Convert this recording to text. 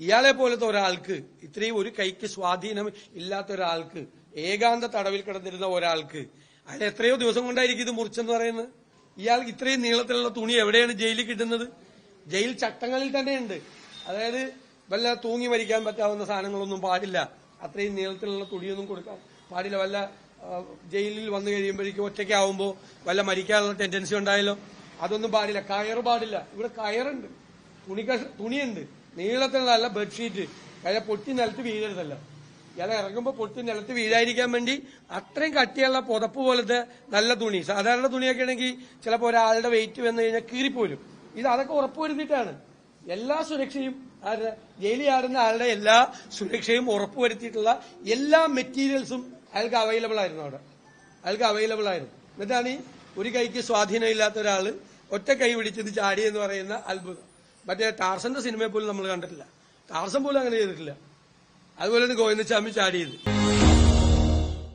ഇയാളെ പോലത്തെ ഒരാൾക്ക്, ഇത്രയും ഒരു കൈക്ക് സ്വാധീനം ഇല്ലാത്ത ഒരാൾക്ക്, ഏകാന്ത തടവിൽ കിടന്നിരുന്ന ഒരാൾക്ക് അയാൾ എത്രയോ ദിവസം കൊണ്ടായിരിക്കും ഇത് മുറിച്ചെന്ന് പറയുന്നത്. ഇയാൾക്ക് ഇത്രയും നീളത്തിലുള്ള തുണി എവിടെയാണ് ജയിലിൽ കിട്ടുന്നത്? ജയിൽ ചട്ടങ്ങളിൽ തന്നെയുണ്ട്. അതായത് വല്ല തൂങ്ങി മരിക്കാൻ പറ്റാവുന്ന സാധനങ്ങളൊന്നും പാടില്ല, അത്രയും നീളത്തിലുള്ള തുണിയൊന്നും കൊടുക്കാൻ പാടില്ല. വല്ല ജയിലിൽ വന്നു കഴിയുമ്പോഴേക്കും ഒറ്റയ്ക്കാവുമ്പോൾ വല്ല മരിക്കാനുള്ള ടെൻഡൻസി ഉണ്ടായാലോ, അതൊന്നും പാടില്ല. കയറ് പാടില്ല. ഇവിടെ കയറുണ്ട്, തുണിയുണ്ട്, നീളത്തിലുള്ള ബെഡ്ഷീറ്റ്. അയാളെ പൊട്ടി നിലത്ത് വീഴരുതല്ലോ. ഇയാളെ ഇറങ്ങുമ്പോൾ പൊട്ടി നിലത്ത് വീഴാതിരിക്കാൻ വേണ്ടി അത്രയും കട്ടിയുള്ള പുതപ്പ് പോലത്തെ നല്ല തുണി. സാധാരണ തുണിയൊക്കെ ആണെങ്കിൽ ചിലപ്പോൾ ഒരാളുടെ വെയിറ്റ് വന്നു കഴിഞ്ഞാൽ കീറിപ്പോലും. ഇത് അതൊക്കെ ഉറപ്പുവരുത്തിയിട്ടാണ് എല്ലാ സുരക്ഷയും, ജയിലിൽ ആടുന്ന ആളുടെ എല്ലാ സുരക്ഷയും ഉറപ്പുവരുത്തിയിട്ടുള്ള എല്ലാ മെറ്റീരിയൽസും അയാൾക്ക് അവൈലബിൾ ആയിരുന്നു. അയാൾക്ക് അവൈലബിൾ ആയിരുന്നു. എന്നിട്ടാണ് ഈ ഒരു കൈക്ക് സ്വാധീനമില്ലാത്ത ഒരാള് ഒറ്റ കൈ പിടിച്ചത് ചാടി എന്ന് പറയുന്ന അത്ഭുതം. മറ്റേ ടാർസന്റെ സിനിമയെ പോലും നമ്മൾ കണ്ടിട്ടില്ല. ടാർസൻ പോലും അങ്ങനെ ചെയ്തിട്ടില്ല. അതുപോലെ ഗോവിന്ദസ്വാമി ചാടിയത്.